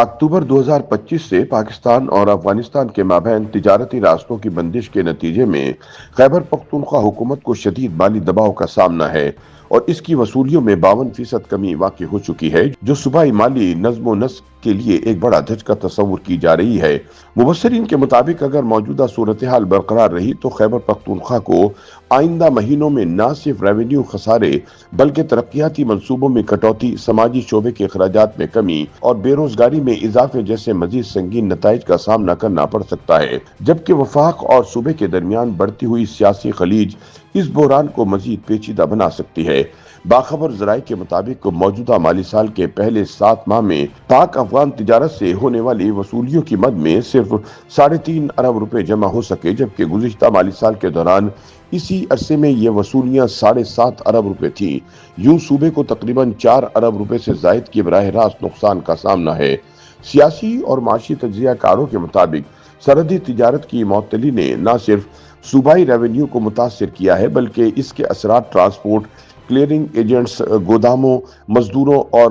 اکتوبر 2025 سے پاکستان اور افغانستان کے مابین تجارتی راستوں کی بندش کے نتیجے میں خیبر پختونخوا حکومت کو شدید مالی دباؤ کا سامنا ہے اور اس کی وصولیوں میں 52% کمی واقع ہو چکی ہے، جو صوبائی مالی نظم و نسق کے لیے ایک بڑا دھچکا تصور کی جا رہی ہے۔ مبصرین کے مطابق اگر موجودہ صورتحال برقرار رہی تو خیبر پختونخوا کو آئندہ مہینوں میں نہ صرف ریونیو خسارے بلکہ ترقیاتی منصوبوں میں کٹوتی، سماجی شعبے کے اخراجات میں کمی اور بے روزگاری میں اضافے جیسے مزید سنگین نتائج کا سامنا کرنا پڑ سکتا ہے، جبکہ وفاق اور صوبے کے درمیان بڑھتی ہوئی سیاسی خلیج اس بحران کو مزید پیچیدہ بنا سکتی ہے۔ باخبر ذرائع کے مطابق موجودہ مالی سال کے پہلے 7 ماہ میں پاک افغان تجارت سے ہونے والی وصولیوں کی مد میں صرف 3.5 ارب روپے جمع ہو سکے، جبکہ گزشتہ مالی سال کے دوران اسی عرصے میں یہ وصولیاں 7.5 ارب روپے تھیں۔ یوں صوبے کو تقریباً 4 ارب روپے سے زائد کی براہ راست نقصان کا سامنا ہے۔ سیاسی اور معاشی تجزیہ کاروں کے مطابق سرحدی تجارت کی معطلی نے نہ صرف صوبائی ریونیو کو متاثر کیا ہے بلکہ اس کے اثرات ٹرانسپورٹ، کلیئرنگ ایجنٹس، گوداموں، مزدوروں اور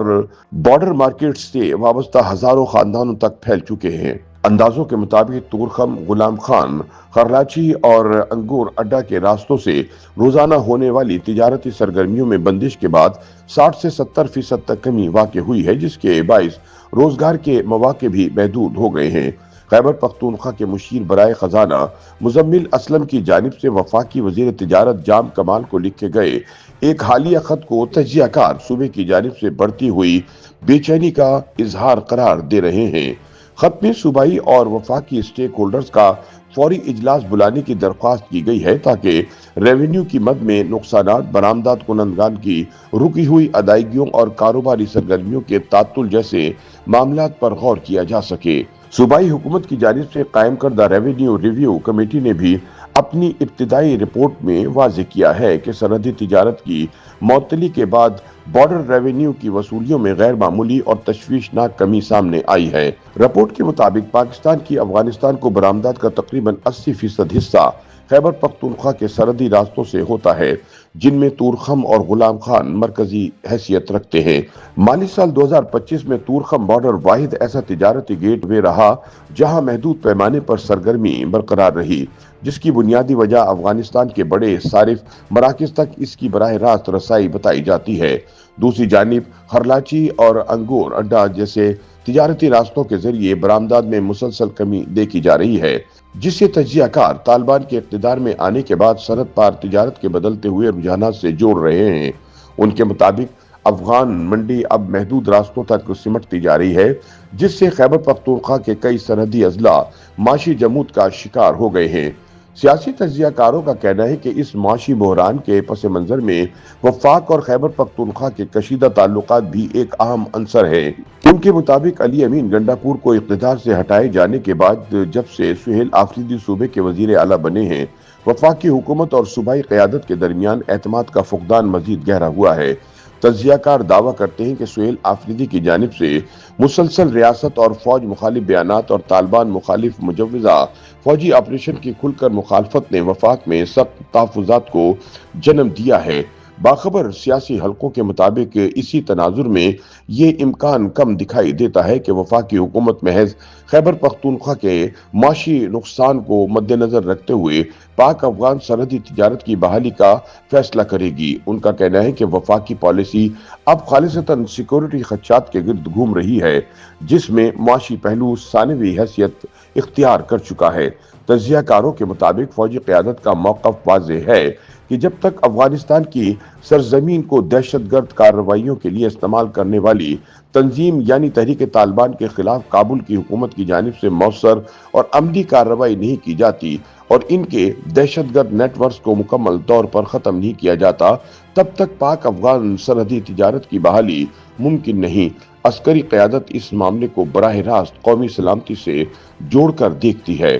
بارڈر مارکیٹس سے وابستہ ہزاروں خاندانوں تک پھیل چکے ہیں۔ اندازوں کے مطابق تورخم، غلام خان، خرلاچی اور انگور اڈا کے راستوں سے روزانہ ہونے والی تجارتی سرگرمیوں میں بندش کے بعد 60 سے 70% تک کمی واقع ہوئی ہے، جس کے باعث روزگار کے مواقع بھی محدود ہو گئے ہیں۔ خیبر پختونخوا کے مشیر برائے خزانہ مزمل اسلم کی جانب سے وفاقی وزیر تجارت جام کمال کو لکھے گئے ایک حالیہ خط کو تجزیہ کار صوبے کی جانب سے بڑھتی ہوئی بے چینی کا اظہار قرار دے رہے ہیں۔ خط میں صوبائی اور وفاقی اسٹیک ہولڈرز کا فوری اجلاس بلانے کی درخواست کی گئی ہے تاکہ ریونیو کی مد میں نقصانات، برآمدات کنندگان کی رکی ہوئی ادائیگیوں اور کاروباری سرگرمیوں کے تعطل جیسے معاملات پر غور کیا جا سکے۔ صوبائی حکومت کی جانب سے قائم کردہ ریونیو ریویو کمیٹی نے بھی اپنی ابتدائی رپورٹ میں واضح کیا ہے کہ سرحدی تجارت کی معطلی کے بعد بارڈر ریونیو کی وصولیوں میں غیر معمولی اور تشویشناک کمی سامنے آئی ہے۔ رپورٹ کے مطابق پاکستان کی افغانستان کو برآمدات کا تقریباً 80% حصہ خیبر پختونخوا کے سرحدی راستوں سے ہوتا ہے، جن میں تورخم اور غلام خان مرکزی حیثیت رکھتے ہیں۔ مالی سال 2025 میں تورخم بارڈر واحد ایسا تجارتی گیٹ وے رہا جہاں محدود پیمانے پر سرگرمی برقرار رہی، جس کی بنیادی وجہ افغانستان کے بڑے صارف مراکز تک اس کی براہ راست رسائی بتائی جاتی ہے۔ دوسری جانب خرلاچی اور انگور اڈا جیسے تجارتی راستوں کے ذریعے برآمدات میں مسلسل کمی دیکھی جا رہی ہے، جسے تجزیہ کار طالبان کے اقتدار میں آنے کے بعد سرحد پار تجارت کے بدلتے ہوئے رجحانات سے جوڑ رہے ہیں۔ ان کے مطابق افغان منڈی اب محدود راستوں تک سمٹتی جا رہی ہے، جس سے خیبر پختونخوا کے کئی سرحدی اضلاع معاشی جمود کا شکار ہو گئے ہیں۔ سیاسی تجزیہ کاروں کا کہنا ہے کہ اس معاشی بحران کے پس منظر میں وفاق اور خیبر پختونخوا کے کشیدہ تعلقات بھی ایک اہم عنصر ہے۔ ان کے مطابق علی امین گنڈاپور کو اقتدار سے ہٹائے جانے کے بعد جب سے سہیل آفریدی صوبے کے وزیر اعلیٰ بنے ہیں، وفاقی حکومت اور صوبائی قیادت کے درمیان اعتماد کا فقدان مزید گہرا ہوا ہے۔ تجزیہ کار دعویٰ کرتے ہیں کہ سہیل آفریدی کی جانب سے مسلسل ریاست اور فوج مخالف بیانات اور طالبان مخالف مجوزہ فوجی آپریشن کی کھل کر مخالفت نے وفاق میں سخت تحفظات کو جنم دیا ہے۔ باخبر سیاسی حلقوں کے مطابق اسی تناظر میں یہ امکان کم دکھائی دیتا ہے کہ وفاقی حکومت محض خیبر پختونخوا کے معاشی نقصان کو مد نظر رکھتے ہوئے پاک افغان سرحدی تجارت کی بحالی کا فیصلہ کرے گی۔ ان کا کہنا ہے کہ وفاقی پالیسی اب خالصتاً سیکورٹی خدشات کے گرد گھوم رہی ہے، جس میں معاشی پہلو ثانوی حیثیت اختیار کر چکا ہے۔ تجزیہ کاروں کے مطابق فوجی قیادت کا موقف واضح ہے کہ جب تک افغانستان کی سرزمین کو دہشت گرد کارروائیوں کے لیے استعمال کرنے والی تنظیم یعنی تحریک طالبان کے خلاف کابل کی حکومت کی جانب سے مؤثر اور عملی کارروائی نہیں کی جاتی اور ان کے دہشت گرد نیٹ ورکس کو مکمل طور پر ختم نہیں کیا جاتا، تب تک پاک افغان سرحدی تجارت کی بحالی ممکن نہیں۔ عسکری قیادت اس معاملے کو براہ راست قومی سلامتی سے جوڑ کر دیکھتی ہے۔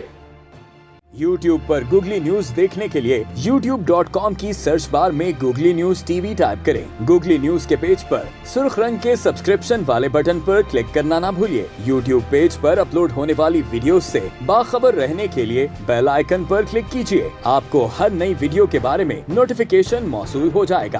YouTube پر گوگلی نیوز دیکھنے کے لیے youtube.com کی سرچ بار میں googly news T V type کریں۔ گوگلی نیوز کے پیج پر سرخ رنگ کے سبسکرپشن والے بٹن پر کلک کرنا نہ بھولیے۔ YouTube پیج پر اپلوڈ ہونے والی ویڈیوز سے باخبر رہنے کے لیے بیل آئیکن پر کلک کیجیے۔ آپ کو ہر نئی ویڈیو کے بارے میں نوٹیفیکیشن موصول ہو جائے گا۔